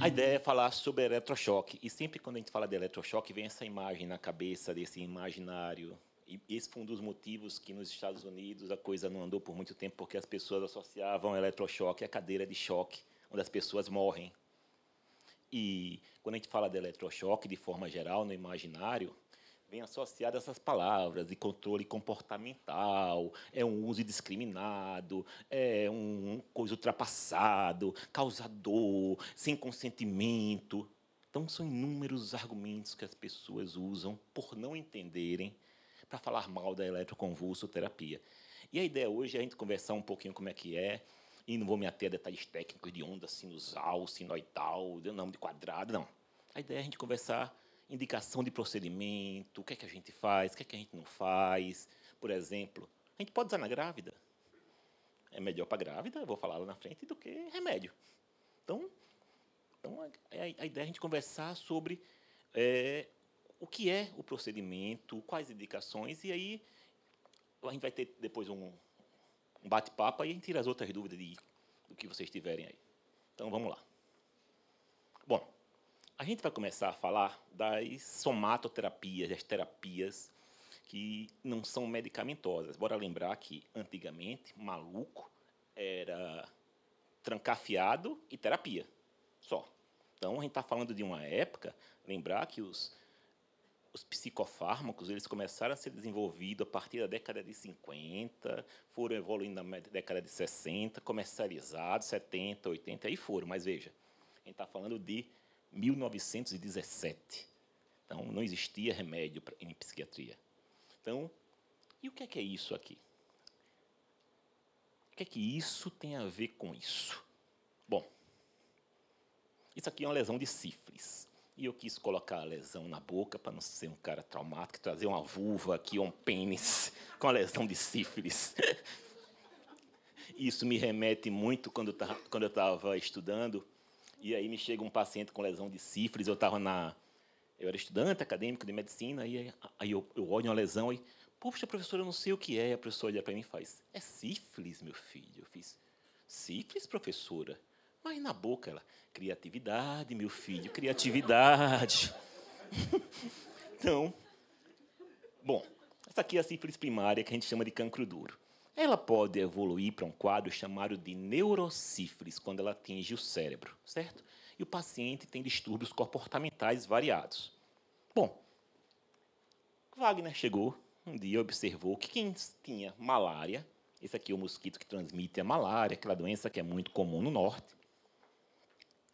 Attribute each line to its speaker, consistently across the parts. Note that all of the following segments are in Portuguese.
Speaker 1: A ideia é falar sobre eletrochoque. E sempre quando a gente fala de eletrochoque, vem essa imagem na cabeça, desse imaginário. E esse foi um dos motivos que nos Estados Unidos a coisa não andou por muito tempo, porque as pessoas associavam eletrochoque à cadeira de choque, onde as pessoas morrem. E quando a gente fala de eletrochoque, de forma geral, no imaginário, vem associado essas palavras de controle comportamental, é um uso indiscriminado, é um coisa ultrapassado, causador, sem consentimento. Então, são inúmeros os argumentos que as pessoas usam por não entenderem para falar mal da eletroconvulsoterapia. E a ideia hoje é a gente conversar um pouquinho como é que é, e não vou me ater a detalhes técnicos de onda sinusal, sinoidal, de nome de quadrado, não. A ideia é a gente conversar indicação de procedimento, o que é que a gente faz, o que é que a gente não faz. Por exemplo, a gente pode usar na grávida. É melhor para a grávida, eu vou falar lá na frente, do que remédio. Então a ideia é a gente conversar sobre o que é o procedimento, quais indicações, e aí a gente vai ter depois um bate-papo, aí a gente tira as outras dúvidas do que vocês tiverem aí. Então, vamos lá. Bom, a gente vai começar a falar das somatoterapias, das terapias que não são medicamentosas. Bora lembrar que, antigamente, maluco era trancafiado e terapia, só. Então, a gente está falando de uma época, lembrar que os psicofármacos eles começaram a ser desenvolvidos a partir da década de 50, foram evoluindo na década de 60, comercializados, 70, 80, aí foram. Mas, veja, a gente está falando de 1917. Então, não existia remédio em psiquiatria. Então, e o que é isso aqui? O que é que isso tem a ver com isso? Bom, isso aqui é uma lesão de sífilis. E eu quis colocar a lesão na boca para não ser um cara traumático, trazer uma vulva aqui, um pênis com a lesão de sífilis. Isso me remete muito quando eu estava estudando, e aí me chega um paciente com lesão de sífilis, eu era estudante acadêmico de medicina, aí eu olho uma lesão e, poxa, professor, eu não sei o que é. A professora olha para mim e faz, é sífilis, meu filho. Eu fiz, sífilis, professora? Mas na boca ela, criatividade, meu filho, criatividade. Então, bom, essa aqui é a sífilis primária, que a gente chama de cancro duro. Ela pode evoluir para um quadro chamado de neurosífilis, quando ela atinge o cérebro, certo? E o paciente tem distúrbios comportamentais variados. Bom, Wagner chegou um dia, observou que quem tinha malária, esse aqui é o mosquito que transmite a malária, aquela doença que é muito comum no norte,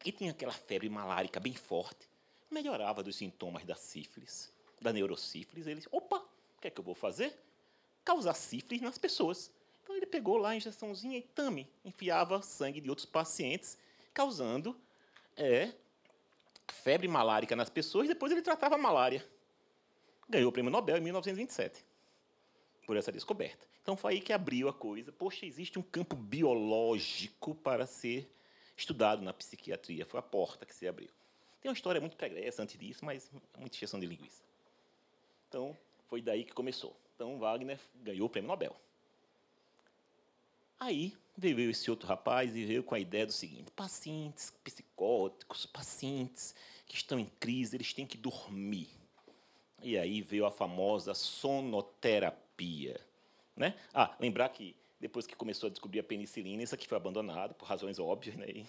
Speaker 1: e tinha aquela febre malárica bem forte, melhorava dos sintomas da sífilis, da neurosífilis. Ele disse, opa, o que é que eu vou fazer? Causar sífilis nas pessoas. Então ele pegou lá a injeçãozinha e enfiava sangue de outros pacientes, causando febre malárica nas pessoas, e depois ele tratava a malária. Ganhou o prêmio Nobel em 1927 por essa descoberta. Então foi aí que abriu a coisa. Poxa, existe um campo biológico para ser estudado na psiquiatria. Foi a porta que se abriu. Tem uma história muito pregressa antes disso, mas muita exceção de linguiça. Então, foi daí que começou. Então, Wagner ganhou o prêmio Nobel. Aí, veio esse outro rapaz e veio com a ideia do seguinte, pacientes psicóticos, pacientes que estão em crise, eles têm que dormir. E aí veio a famosa sonoterapia. Né? Lembrar que depois que começou a descobrir a penicilina, isso aqui foi abandonado, por razões óbvias. Né?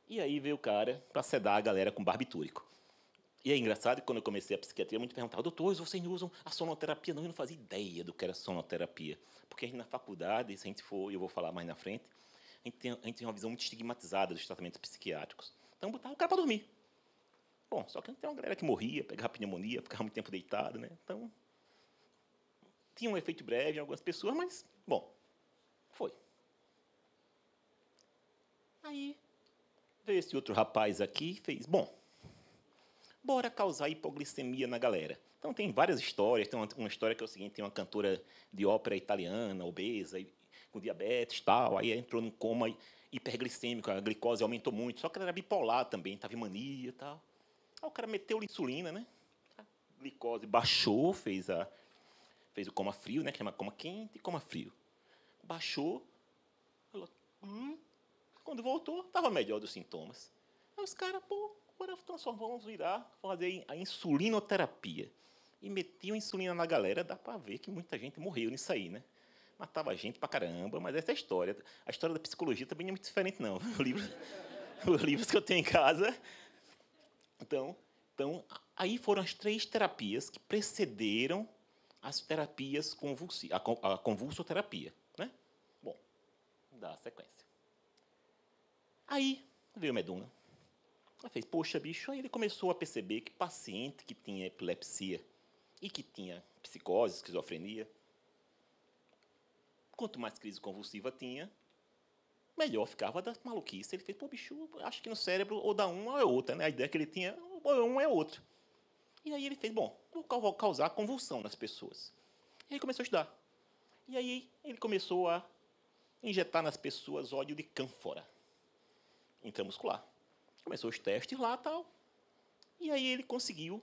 Speaker 1: E aí veio o cara para sedar a galera com barbitúrico. E é engraçado que quando eu comecei a psiquiatria, muitos perguntavam, doutores, vocês não usam a sonoterapia? Não, eu não fazia ideia do que era sonoterapia. Porque a gente, na faculdade, se a gente for, e eu vou falar mais na frente, a gente tem uma visão muito estigmatizada dos tratamentos psiquiátricos. Então, botava o cara para dormir. Bom, só que tem uma galera que morria, pegava pneumonia, ficava muito tempo deitado, né? Então, tinha um efeito breve em algumas pessoas, mas, bom, foi. Aí, veio esse outro rapaz aqui e fez, bom, bora causar hipoglicemia na galera. Então, tem várias histórias. Tem uma história que é o seguinte, tem uma cantora de ópera italiana, obesa, com diabetes e tal, aí entrou num coma hiperglicêmico, a glicose aumentou muito, só que ela era bipolar também, estava em mania e tal. Aí o cara meteu insulina, né? A glicose baixou, fez o coma frio, né? Que chama coma quente e coma frio. Baixou, falou, quando voltou, estava melhor dos sintomas. Aí os caras, pô, agora vamos virar, fazer a insulinoterapia. E metiam insulina na galera, dá para ver que muita gente morreu nisso aí, né? Matava gente pra caramba, mas essa é a história. A história da psicologia também não é muito diferente, não. Os livros que eu tenho em casa. Então, aí foram as 3 terapias que precederam as terapias a convulsoterapia, né? Bom, dá a sequência. Aí veio o Meduna. Ela fez, poxa, bicho, aí ele começou a perceber que paciente que tinha epilepsia e que tinha psicose, esquizofrenia, quanto mais crise convulsiva tinha, melhor ficava da maluquice. Ele fez, pô, bicho, acho que no cérebro ou dá uma ou é outra, né? A ideia que ele tinha, ou é uma ou é outra. E aí ele fez, bom, vou causar convulsão nas pessoas. E aí começou a estudar. E aí ele começou a injetar nas pessoas óleo de cânfora intramuscular. Começou os testes lá e tal. E aí ele conseguiu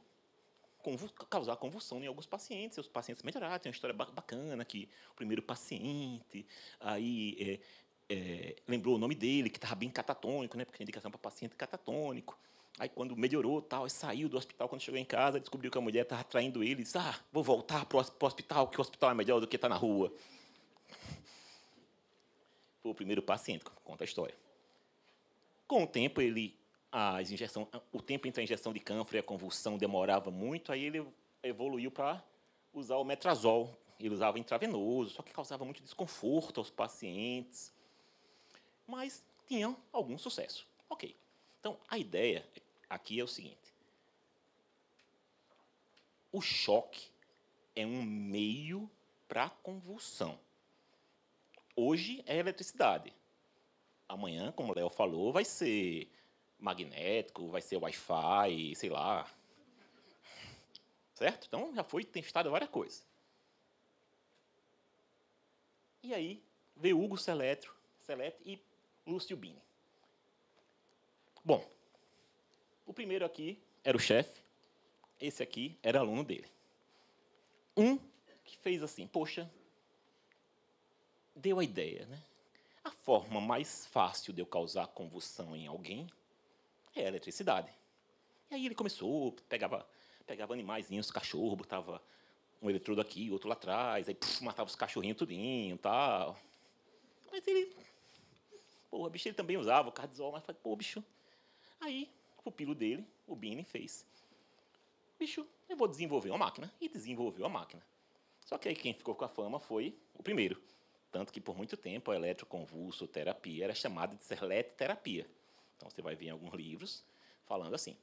Speaker 1: causar convulsão em alguns pacientes. Os pacientes melhoraram. Tem uma história bacana que o primeiro paciente aí lembrou o nome dele, que estava bem catatônico, né? Porque tem indicação para paciente catatônico. Aí, quando melhorou, tal, saiu do hospital, quando chegou em casa, descobriu que a mulher estava traindo ele. Disse, vou voltar para o hospital, que o hospital é melhor do que estar na rua. Foi o primeiro paciente, conta a história. Com o tempo, o tempo entre a injeção de cânfora e a convulsão demorava muito, aí ele evoluiu para usar o metrazol. Ele usava intravenoso, só que causava muito desconforto aos pacientes. Mas tinha algum sucesso. Ok. Então, a ideia aqui é o seguinte. O choque é um meio para a convulsão. Hoje é eletricidade. Amanhã, como o Léo falou, vai ser magnético, vai ser Wi-Fi, sei lá. Certo? Então, já foi testado várias coisas. E aí, veio Hugo Celeste e Lúcio Bini. Bom, o primeiro aqui era o chefe, esse aqui era aluno dele. Um que fez assim, poxa, deu a ideia, né? A forma mais fácil de eu causar convulsão em alguém é a eletricidade. E aí ele começou, pegava animaizinhos, cachorro, botava um eletrodo aqui, outro lá atrás, aí matava os cachorrinhos tudinho e tal. Mas ele, pô, bicho, ele também usava o cardizol, mas falei, pô, bicho. Aí, o pupilo dele, o Bini, fez. Bicho, eu vou desenvolver uma máquina. E desenvolveu a máquina. Só que aí quem ficou com a fama foi o primeiro. Tanto que por muito tempo a eletroconvulsoterapia era chamada de serleteterapia. Então você vai ver em alguns livros falando assim.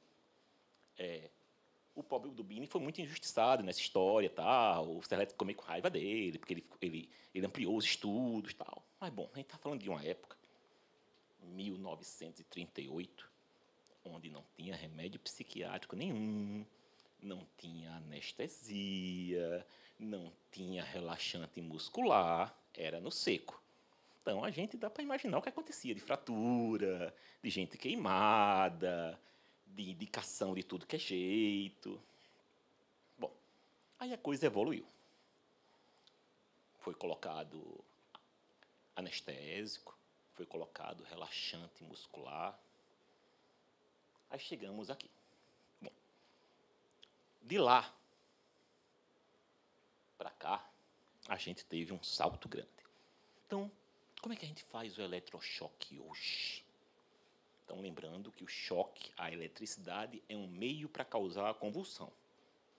Speaker 1: O pobre do Bini foi muito injustiçado nessa história, tal. O Serlete ficou meio com raiva dele, porque ele ampliou os estudos, tal. Mas bom, a gente está falando de uma época, 1938, onde não tinha remédio psiquiátrico nenhum, não tinha anestesia, não tinha relaxante muscular, era no seco. Então, a gente dá para imaginar o que acontecia de fratura, de gente queimada, de indicação de tudo que é jeito. Bom, aí a coisa evoluiu. Foi colocado anestésico, foi colocado relaxante muscular. Aí chegamos aqui. Bom, de lá para cá, a gente teve um salto grande. Então, como é que a gente faz o eletrochoque hoje? Então, lembrando que o choque, a eletricidade, é um meio para causar a convulsão.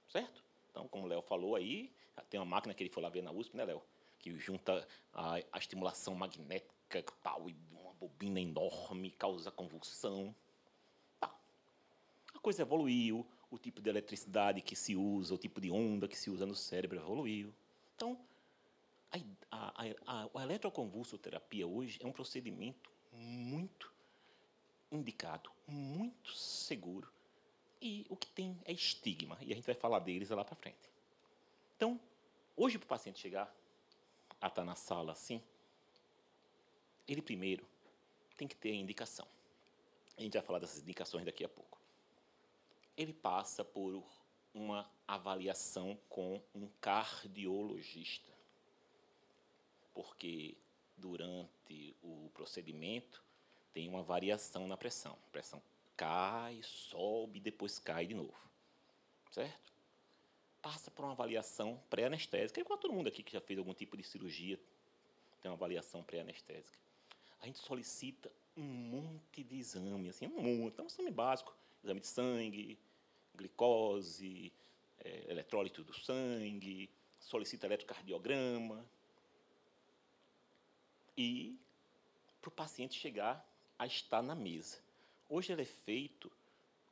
Speaker 1: Certo? Então, como o Léo falou aí, tem uma máquina que ele foi lá ver na USP, né, Léo? Que junta a estimulação magnética tal, e uma bobina enorme, causa convulsão. Tá. A coisa evoluiu, o tipo de eletricidade que se usa, o tipo de onda que se usa no cérebro evoluiu. Então, a eletroconvulsoterapia hoje é um procedimento muito indicado, muito seguro. E o que tem é estigma, e a gente vai falar deles lá para frente. Então, hoje, para o paciente chegar a estar na sala assim, ele primeiro tem que ter a indicação. A gente vai falar dessas indicações daqui a pouco. Ele passa por uma avaliação com um cardiologista, porque durante o procedimento tem uma variação na pressão. A pressão cai, sobe, depois cai de novo, certo? Passa por uma avaliação pré-anestésica, igual todo mundo aqui que já fez algum tipo de cirurgia, tem uma avaliação pré-anestésica. A gente solicita um monte de exame, assim, um monte, é um exame básico, exame de sangue, glicose, eletrólito do sangue, solicita eletrocardiograma, e para o paciente chegar a estar na mesa. Hoje ele é feito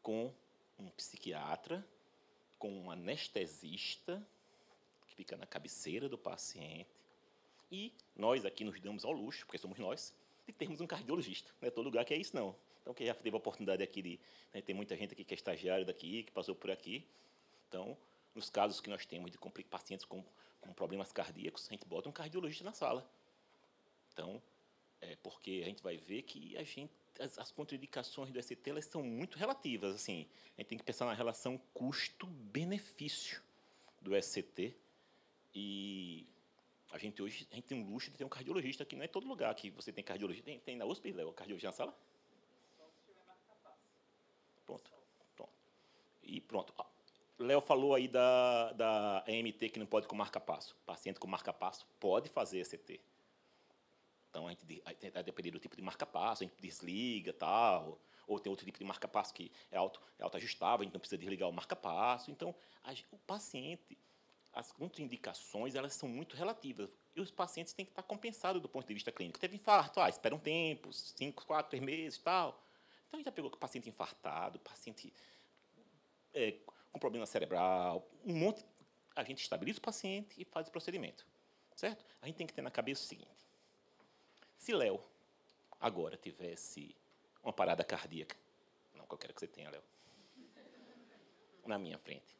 Speaker 1: com um psiquiatra, com um anestesista, que fica na cabeceira do paciente, e nós aqui nos damos ao luxo, porque somos nós, de termos um cardiologista. Não é todo lugar que é isso, não. Então, quem já teve a oportunidade aqui de... Né, tem muita gente aqui que é estagiário daqui, que passou por aqui. Então, nos casos que nós temos de pacientes com problemas cardíacos, a gente bota um cardiologista na sala. Então, porque a gente vai ver que as contraindicações do ECT elas são muito relativas. Assim, a gente tem que pensar na relação custo-benefício do ECT. E hoje a gente tem um luxo de ter um cardiologista, que não é todo lugar que você tem cardiologista. Tem na USP, Léo, cardiologista na sala? Pronto. E pronto. Léo falou aí da EMT que não pode com marca-passo. Paciente com marca-passo pode fazer ECT. Então, a gente, a depender do tipo de marca-passo, a gente desliga, tal, ou tem outro tipo de marca-passo que é autoajustável, a gente não precisa desligar o marca-passo. Então, o paciente, as contraindicações, elas são muito relativas. E os pacientes têm que estar compensados do ponto de vista clínico. Teve infarto, espera um tempo, 5, 4, 3 meses, tal. Então, a gente já pegou paciente infartado, paciente com problema cerebral, um monte. A gente estabiliza o paciente e faz o procedimento, certo? A gente tem que ter na cabeça o seguinte: se Léo agora tivesse uma parada cardíaca, não que eu quero que você tenha, Léo, na minha frente,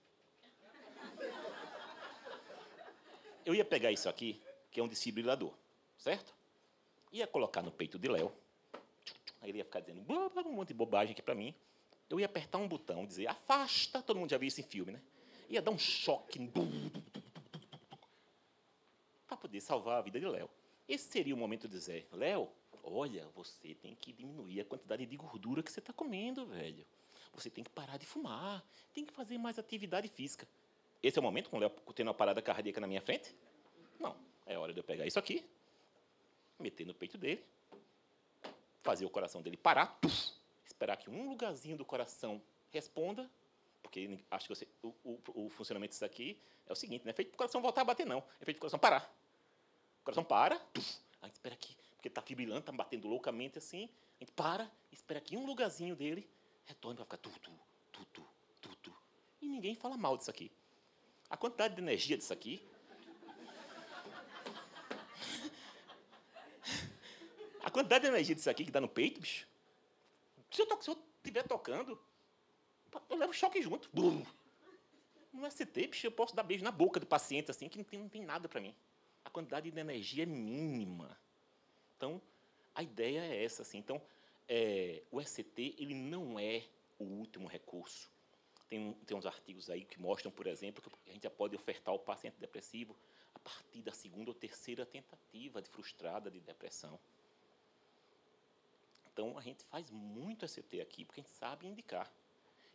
Speaker 1: eu ia pegar isso aqui, que é um desfibrilador, certo? Ia colocar no peito de Léo, aí ele ia ficar dizendo um monte de bobagem aqui para mim. Eu ia apertar um botão, dizer afasta, todo mundo já viu isso em filme, né? Ia dar um choque para poder salvar a vida de Léo. Esse seria o momento de dizer: Léo, olha, você tem que diminuir a quantidade de gordura que você está comendo, velho. Você tem que parar de fumar, tem que fazer mais atividade física. Esse é o momento com o Léo tendo uma parada cardíaca na minha frente? Não. É hora de eu pegar isso aqui, meter no peito dele, fazer o coração dele parar, esperar que um lugarzinho do coração responda, porque acho que o funcionamento disso aqui é o seguinte, não é feito para o coração voltar a bater, não. É feito para o coração parar. O coração para, a gente espera aqui, porque está fibrilando, está batendo loucamente assim, a gente para, espera que um lugarzinho dele retorne para ficar tu. E ninguém fala mal disso aqui. A quantidade de energia disso aqui... A quantidade de energia disso aqui que dá no peito, bicho, se eu estiver tocando, eu levo choque junto. No ST, bicho, eu posso dar beijo na boca do paciente, assim, que não tem nada para mim. A quantidade de energia é mínima. Então, a ideia é essa. Assim. Então, o ST ele não é o último recurso. Tem uns artigos aí que mostram, por exemplo, que a gente já pode ofertar ao paciente depressivo a partir da segunda ou terceira tentativa frustrada de depressão. Então, a gente faz muito ST aqui, porque a gente sabe indicar.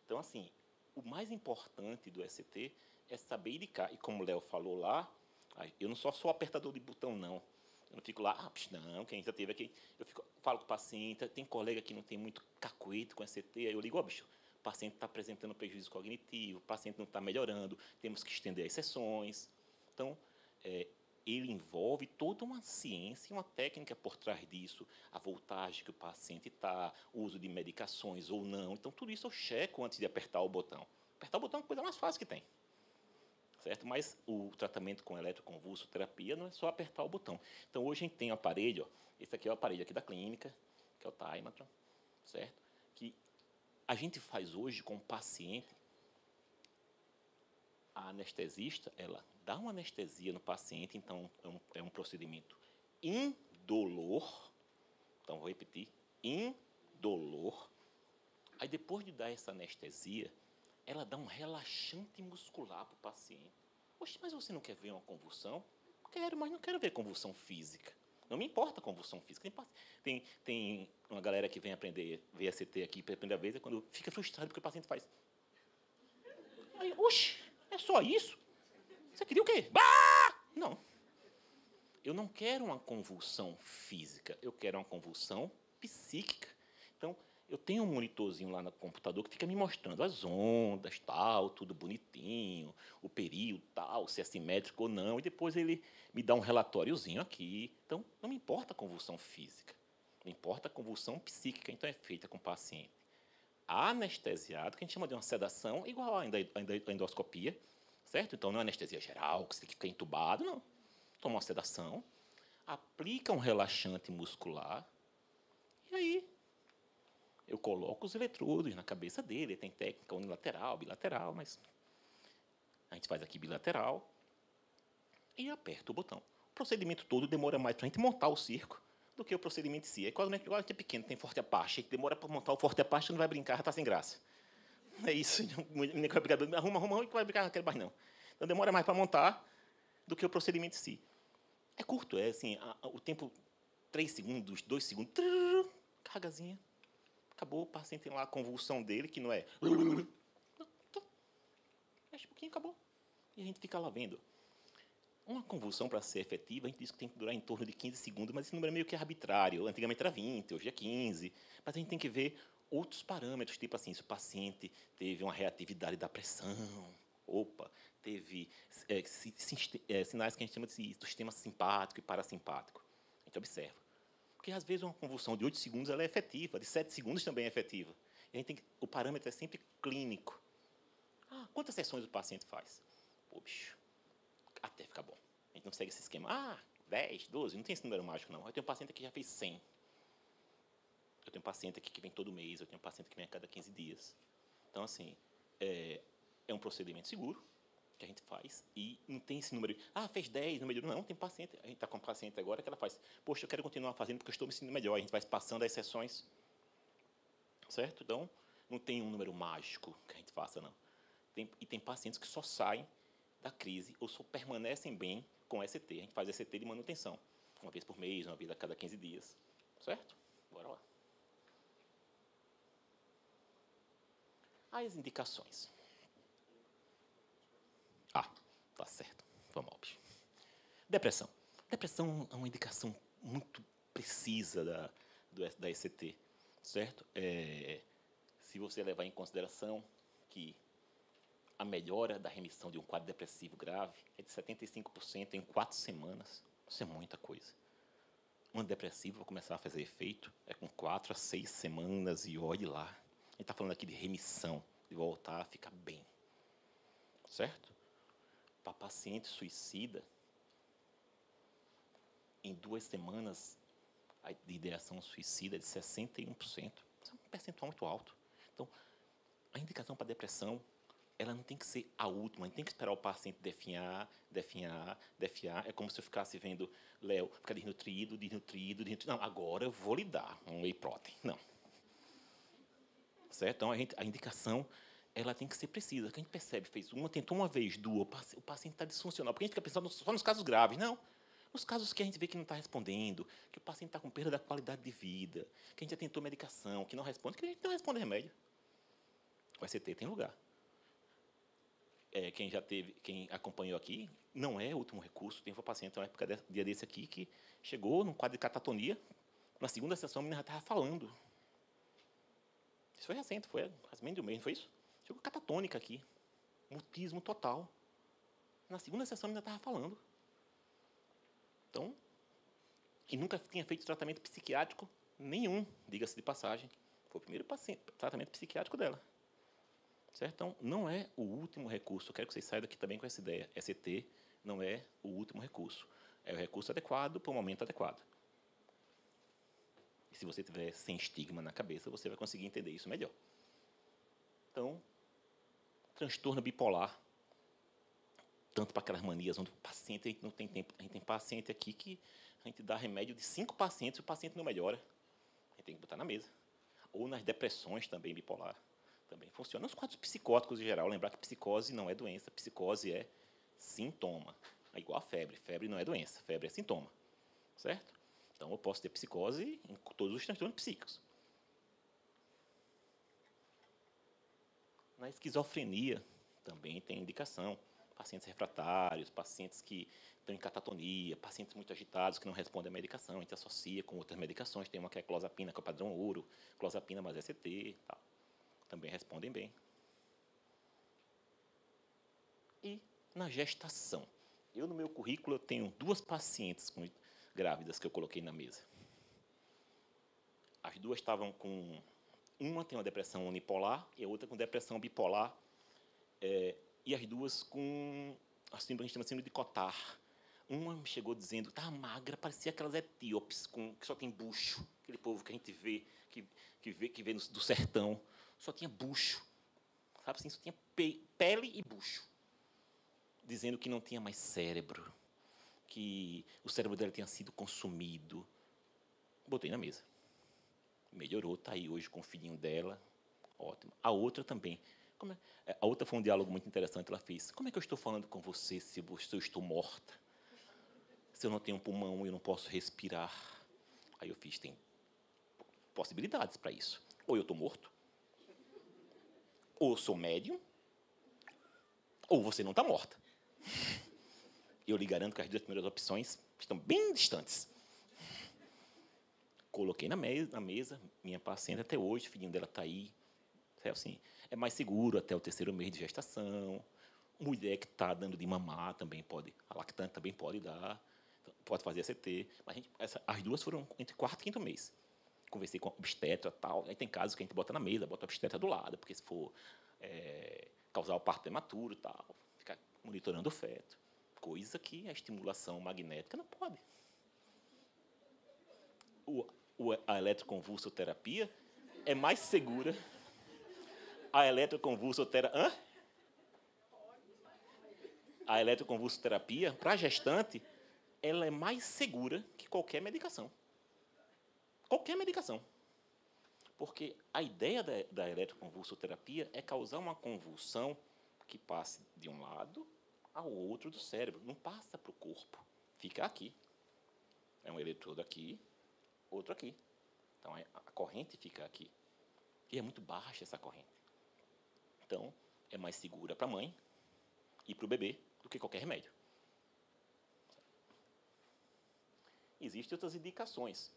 Speaker 1: Então, assim, o mais importante do ST é saber indicar. E como o Léo falou lá, eu não sou só apertador de botão, não. Eu não fico lá, não, quem já teve aqui. Falo com o paciente, tem colega que não tem muito cacuete com ST, aí eu ligo, bicho, o paciente está apresentando prejuízo cognitivo, o paciente não está melhorando, temos que estender as sessões. Então, ele envolve toda uma ciência e uma técnica por trás disso, a voltagem que o paciente está, o uso de medicações ou não. Então, tudo isso eu checo antes de apertar o botão. Apertar o botão é a coisa mais fácil que tem. Certo? Mas o tratamento com eletroconvulsoterapia não é só apertar o botão. Então, hoje a gente tem um aparelho, esse aqui é o aparelho aqui da clínica, que é o Timatron, certo? Que a gente faz hoje com o paciente. A anestesista, ela dá uma anestesia no paciente, então é um procedimento indolor. Então, vou repetir, indolor. Aí, depois de dar essa anestesia, ela dá um relaxante muscular para o paciente. Poxa, mas você não quer ver uma convulsão? Quero, mas não quero ver convulsão física. Não me importa a convulsão física. Tem uma galera que vem aprender VST aqui pela primeira vez, é quando fica frustrado porque o paciente faz. Aí, oxe, é só isso? Você queria o quê? Bah! Não. Eu não quero uma convulsão física, eu quero uma convulsão psíquica. Então, eu tenho um monitorzinho lá no computador que fica me mostrando as ondas, tal, tudo bonitinho, o período, tal, se é simétrico ou não, e depois ele me dá um relatóriozinho aqui. Então, não me importa a convulsão física, me importa a convulsão psíquica, então é feita com o paciente anestesiado, que a gente chama de uma sedação, igual a endoscopia, certo? Então, não é anestesia geral, que você tem que ficar entubado, não. Toma uma sedação, aplica um relaxante muscular, e aí eu coloco os eletrodos na cabeça dele. Tem técnica unilateral, bilateral, mas a gente faz aqui bilateral e aperta o botão. O procedimento todo demora mais para a gente montar o circo do que o procedimento em si. É quase igual a gente é pequeno, tem forte apache, demora para montar o forte apache, não vai brincar, já está sem graça. É isso, arruma, e vai brincar, não quero mais não. Então demora mais para montar do que o procedimento em si. É curto, é assim, o tempo, 3 segundos, 2 segundos, cargazinha. Acabou, o paciente tem lá a convulsão dele, que não é... Mexe um pouquinho, acabou. E a gente fica lá vendo. Uma convulsão, para ser efetiva, a gente diz que tem que durar em torno de 15 segundos, mas esse número é meio que arbitrário. Antigamente era 20, hoje é 15. Mas a gente tem que ver outros parâmetros, tipo assim, se o paciente teve uma reatividade da pressão, teve sinais que a gente chama de sistema simpático e parasimpático. A gente observa. Porque, às vezes, uma convulsão de 8 segundos ela é efetiva, de 7 segundos também é efetiva. E a gente o parâmetro é sempre clínico. Quantas sessões o paciente faz? Pô, bicho, até ficar bom. A gente não segue esse esquema. 10, 12, não tem esse número mágico, não. Eu tenho um paciente que já fez 100. Eu tenho um paciente aqui que vem todo mês, eu tenho um paciente que vem a cada 15 dias. Então, assim, é um procedimento seguro que a gente faz e não tem esse número. Fez 10, não melhorou. Não, tem paciente. A gente está com um paciente agora que ela faz. Poxa, eu quero continuar fazendo porque eu estou me sentindo melhor. A gente vai passando as sessões. Certo? Então, não tem um número mágico que a gente faça, não. Tem pacientes que só saem da crise ou só permanecem bem com ST. A gente faz ST de manutenção. Uma vez por mês, uma vez a cada 15 dias. Certo? Bora lá. As indicações. Tá certo. Vamos ao bicho. Depressão. Depressão é uma indicação muito precisa da ECT, certo? Se você levar em consideração que a melhora da remissão de um quadro depressivo grave é de 75% em 4 semanas. Isso é muita coisa. Um antidepressivo vai começar a fazer efeito com 4 a 6 semanas e olhe lá. A gente está falando aqui de remissão, de voltar a ficar bem. Certo? Para paciente suicida, em 2 semanas, a de ideação suicida é de 61%. Isso é um percentual muito alto. Então, a indicação para depressão, ela não tem que ser a última. A gente tem que esperar o paciente definhar. É como se eu ficasse vendo Léo ficar desnutrido. Não, agora eu vou lhe dar um whey protein. Não. Certo? Então, a indicação ela tem que ser precisa. Que a gente percebe, tentou uma vez, duas, o paciente está disfuncional. Porque a gente fica pensando só nos casos graves. Não. Nos casos que a gente vê que não está respondendo, que o paciente está com perda da qualidade de vida, que a gente já tentou medicação, que não responde, que a gente não responde remédio. O ST tem lugar. Quem acompanhou aqui, não é o último recurso. Tem um paciente, uma época, dia desse aqui, que chegou num quadro de catatonia. Na segunda sessão, a menina já estava falando. Isso foi recente, foi quase menos de um mês, não foi isso? Chegou catatônica aqui. Mutismo total. Na segunda sessão, a menina estava falando. Então, e nunca tinha feito tratamento psiquiátrico nenhum, diga-se de passagem. Foi o primeiro tratamento psiquiátrico dela. Certo? Então, não é o último recurso. Eu quero que vocês saiam daqui também com essa ideia. ST não é o último recurso. É o recurso adequado para o momento adequado. E se você tiver sem estigma na cabeça, você vai conseguir entender isso melhor. Então, transtorno bipolar, tanto para aquelas manias onde o paciente, a gente não tem tempo. A gente tem paciente aqui que a gente dá remédio de 5 pacientes e o paciente não melhora. A gente tem que botar na mesa. Ou nas depressões também bipolar. Também funciona. Nos quadros psicóticos em geral, lembrar que psicose não é doença, psicose é sintoma. É igual a febre. Febre não é doença, febre é sintoma. Certo? Então, eu posso ter psicose em todos os transtornos psíquicos. Na esquizofrenia, também tem indicação. Pacientes refratários, pacientes que estão em catatonia, pacientes muito agitados que não respondem à medicação, a gente associa com outras medicações. Tem uma que é clozapina, que é o padrão ouro, clozapina mais ECT, tal. Também respondem bem. E na gestação. Eu, no meu currículo, eu tenho 2 pacientes grávidas que eu coloquei na mesa. As 2 estavam com... Uma tem uma depressão unipolar e a outra com depressão bipolar. E as 2 com a síndrome de Cotard. Uma me chegou dizendo, tá magra, parecia aquelas etíopes, que só tem bucho. Aquele povo que a gente vê, que vê do sertão. Só tinha bucho. Sabe assim, só tinha pele e bucho. Dizendo que não tinha mais cérebro. Que o cérebro dela tinha sido consumido. Botei na mesa. Melhorou, está aí hoje com o filhinho dela. Ótimo. A outra também. A outra foi um diálogo muito interessante. Ela fez, como é que eu estou falando com você se eu estou morta? Se eu não tenho um pulmão e eu não posso respirar? Aí eu fiz, tem possibilidades para isso. Ou eu estou morto, ou eu sou médium, ou você não está morta. Eu lhe garanto que as 2 primeiras opções estão bem distantes. Coloquei na mesa, minha paciente até hoje, o filhinho dela está aí. Assim, é mais seguro até o 3º mês de gestação. Mulher que está dando de mamar também pode, a lactante também pode dar, pode fazer ACT. Mas as 2 foram entre 4º e 5º mês. Conversei com a obstetra e tal. Aí tem casos que a gente bota na mesa, bota a obstetra do lado, porque se for causar o parto prematuro e tal, ficar monitorando o feto. Coisa que a estimulação magnética não pode. A eletroconvulsoterapia é mais segura. A eletroconvulsoterapia... A eletroconvulsoterapia, para a gestante, ela é mais segura que qualquer medicação. Qualquer medicação. Porque a ideia da eletroconvulsoterapia é causar uma convulsão que passe de um lado ao outro do cérebro. Não passa para o corpo. Fica aqui. É um eletrodo aqui, outro aqui. Então, a corrente fica aqui. E é muito baixa essa corrente. Então, é mais segura para a mãe e para o bebê do que qualquer remédio. Existem outras indicações.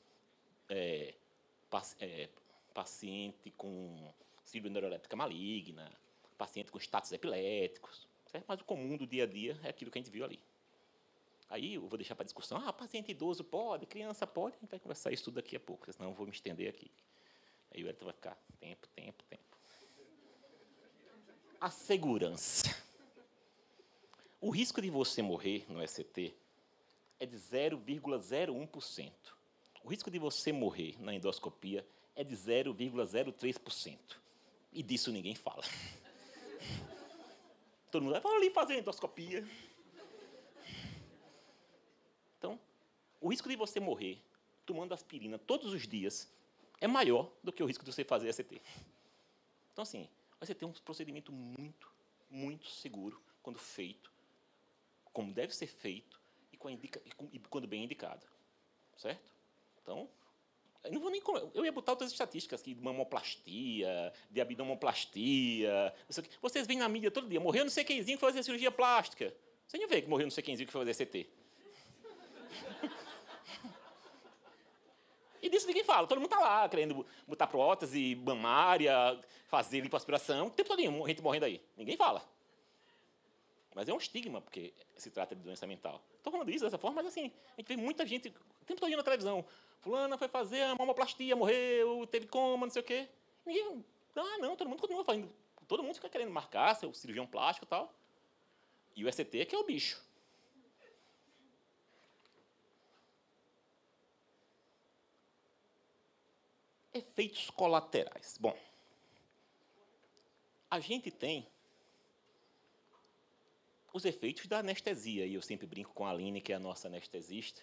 Speaker 1: Paciente com síndrome neuroléptica maligna, paciente com status epiléticos, certo? Mas o comum do dia a dia é aquilo que a gente viu ali. Aí eu vou deixar para discussão, paciente idoso pode, criança pode, a gente vai conversar isso tudo daqui a pouco, senão eu vou me estender aqui. Aí o Elton vai ficar tempo. A segurança. O risco de você morrer no ECT é de 0,01%. O risco de você morrer na endoscopia é de 0,03%. E disso ninguém fala. Todo mundo vai ali fazer endoscopia. Então, o risco de você morrer tomando aspirina todos os dias é maior do que o risco de você fazer ECT. Então, assim, o ECT é um procedimento muito, muito seguro quando feito, como deve ser feito e quando bem indicado. Certo? Então, eu ia botar outras estatísticas aqui, de mamoplastia, de abdominoplastia. Vocês veem na mídia todo dia, morreu não sei quemzinho que foi fazer cirurgia plástica. Você não vê que morreu não sei quemzinho que foi fazer ECT. E disso ninguém fala. Todo mundo está lá, querendo botar prótese mamária, fazer lipoaspiração. O tempo todo gente morrendo aí. Ninguém fala. Mas é um estigma, porque se trata de doença mental. Estou falando isso dessa forma, mas assim, a gente vê muita gente o tempo todo na televisão. Fulana foi fazer a mamoplastia, morreu, teve coma, não sei o quê. Ninguém... não, todo mundo continua fazendo. Todo mundo fica querendo marcar, seu cirurgião plástico e tal. E o ECT é que é o bicho. Efeitos colaterais. Bom, a gente tem os efeitos da anestesia, e eu sempre brinco com a Aline, que é a nossa anestesista.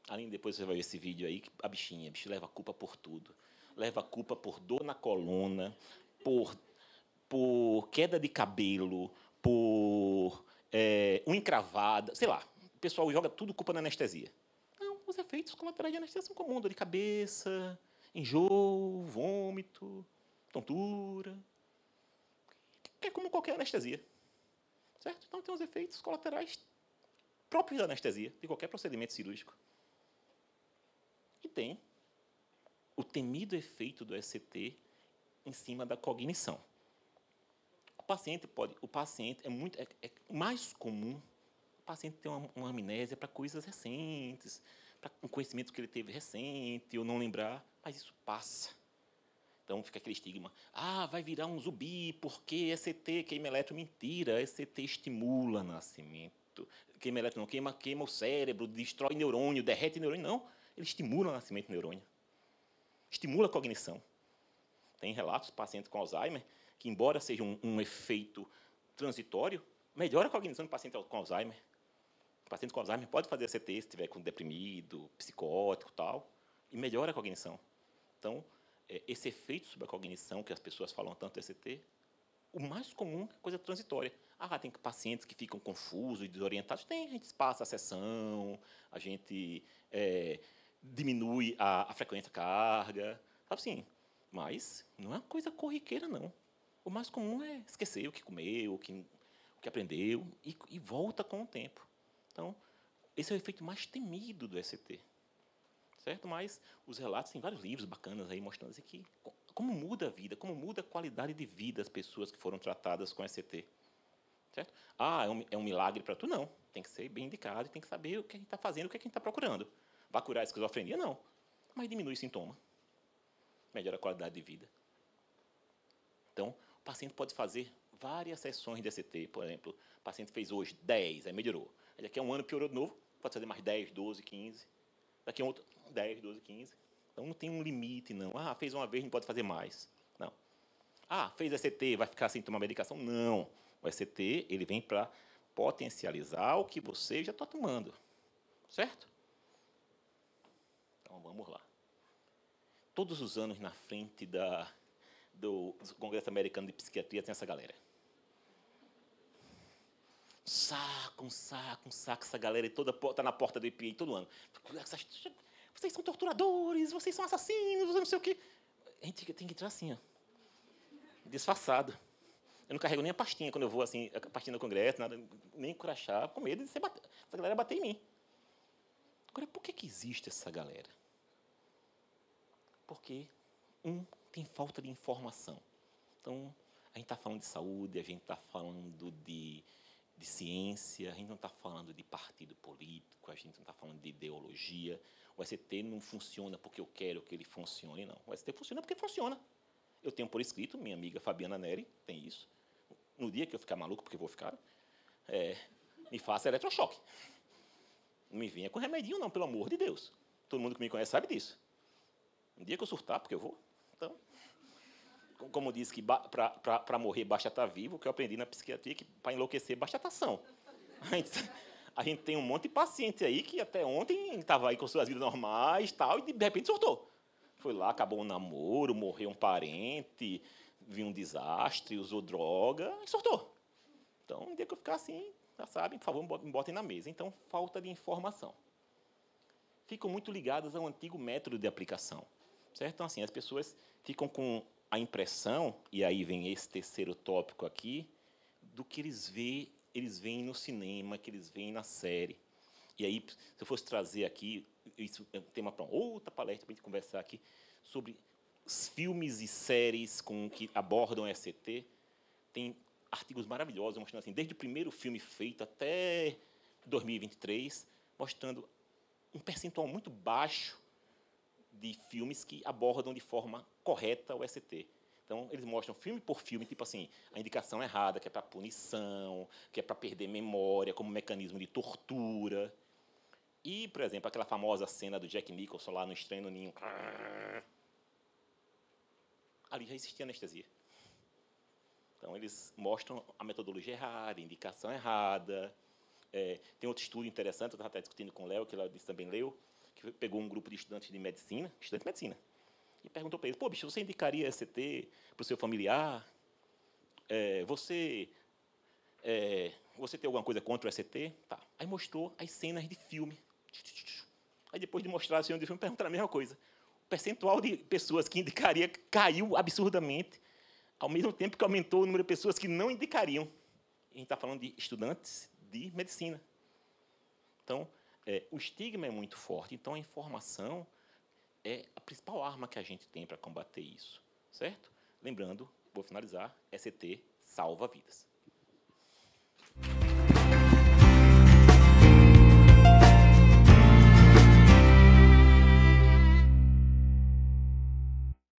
Speaker 1: Aline, depois você vai ver esse vídeo aí, a bichinha leva a culpa por tudo. Leva a culpa por dor na coluna, por queda de cabelo, por unha encravada, sei lá. O pessoal joga tudo culpa na anestesia. Não, os efeitos colaterais de anestesia são comuns, dor de cabeça, enjoo, vômito, tontura. É como qualquer anestesia. Certo? Então, tem os efeitos colaterais próprios da anestesia, de qualquer procedimento cirúrgico. E tem o temido efeito do ECT em cima da cognição. O paciente é mais comum o paciente ter uma amnésia para coisas recentes, para um conhecimento que ele teve recente, ou não lembrar, mas isso passa. Então fica aquele estigma. Vai virar um zumbi, porque ECT queima elétron. Mentira, ECT estimula nascimento. Queima elétron não, queima o cérebro, destrói neurônio, derrete neurônio. Não, ele estimula o nascimento do neurônio. Estimula a cognição. Tem relatos de pacientes com Alzheimer que, embora seja um efeito transitório, melhora a cognição do paciente com Alzheimer. O paciente com Alzheimer pode fazer ECT se estiver deprimido, psicótico e tal, e melhora a cognição. Então, esse efeito sobre a cognição que as pessoas falam tanto do ECT, o mais comum é coisa transitória. Tem pacientes que ficam confusos e desorientados. A gente passa a sessão, a gente diminui a frequência carga, sabe assim. Mas não é uma coisa corriqueira, não. O mais comum é esquecer o que comeu, o que aprendeu, e volta com o tempo. Então, esse é o efeito mais temido do ECT. Certo? Mas os relatos, tem vários livros bacanas aí mostrando assim, que como muda a vida, como muda a qualidade de vida das pessoas que foram tratadas com ECT. Certo? É um milagre para tu? Não. Tem que ser bem indicado, tem que saber o que a gente está fazendo, o que a gente está procurando. Vai curar a esquizofrenia? Não. Mas diminui o sintoma. Melhora a qualidade de vida. Então, o paciente pode fazer várias sessões de ECT. Por exemplo, o paciente fez hoje 10, aí melhorou. Aí daqui a um ano piorou de novo, pode fazer mais 10, 12, 15. Daqui a outro, 10, 12, 15. Então, não tem um limite, não. Fez uma vez, não pode fazer mais. Não. Fez ECT, vai ficar sem tomar medicação? Não. O ECT, ele vem para potencializar o que você já está tomando. Certo? Então, vamos lá. Todos os anos, na frente do Congresso Americano de Psiquiatria, tem essa galera. Um saco, essa galera está na porta do EPA todo ano. Vocês são torturadores, vocês são assassinos, não sei o quê. A gente tem que entrar assim, ó, disfarçado. Eu não carrego nem a pastinha quando eu vou, assim, a pastinha do Congresso, nada, nem crachá, com medo de essa galera bater em mim. Agora, por que existe essa galera? Porque, tem falta de informação. Então, a gente está falando de saúde, a gente está falando de ciência, a gente não está falando de partido político, a gente não está falando de ideologia. O ECT não funciona porque eu quero que ele funcione, não. O ECT funciona porque funciona. Eu tenho por escrito, minha amiga Fabiana Neri tem isso. No dia que eu ficar maluco, porque eu vou ficar, me faça eletrochoque. Não me venha com remedinho, não, pelo amor de Deus. Todo mundo que me conhece sabe disso. Um dia que eu surtar, porque eu vou. Então, como diz que para morrer basta estar vivo, o que eu aprendi na psiquiatria é que para enlouquecer basta estar são. A gente tem um monte de paciente aí que até ontem estava aí com suas vidas normais tal, e de repente surtou. Foi lá, acabou um namoro, morreu um parente, viu um desastre, usou droga e surtou. Então, um dia que eu ficar assim, já sabem, por favor, me botem na mesa. Então, falta de informação. Ficam muito ligadas ao antigo método de aplicação. Certo? Então, assim, as pessoas ficam com a impressão, e aí vem esse terceiro tópico aqui, do que eles veem no cinema, que eles veem na série. E aí, se eu fosse trazer aqui, isso é um tema para outra palestra, para a gente conversar aqui, sobre os filmes e séries que abordam ECT, tem artigos maravilhosos, mostrando assim, desde o primeiro filme feito até 2023, mostrando um percentual muito baixo de filmes que abordam de forma correta o ECT. Então, eles mostram filme por filme, tipo assim, a indicação errada, que é para punição, que é para perder memória, como mecanismo de tortura. E, por exemplo, aquela famosa cena do Jack Nicholson lá no Estranho no Ninho. Ali já existia anestesia. Então, eles mostram a metodologia errada, a indicação errada. Tem outro estudo interessante, eu estava até discutindo com o Léo, que ele disse também leu, que pegou um grupo de estudantes de medicina, e perguntou para ele, bicho, você indicaria ECT para o seu familiar? Você tem alguma coisa contra o ECT? Tá. Aí mostrou as cenas de filme. Aí, depois de mostrar assim, onde filme, perguntaram a mesma coisa. O percentual de pessoas que indicaria caiu absurdamente, ao mesmo tempo que aumentou o número de pessoas que não indicariam. A gente está falando de estudantes de medicina. Então, o estigma é muito forte. Então, a informação é a principal arma que a gente tem para combater isso. Certo? Lembrando, vou finalizar, ECT salva vidas.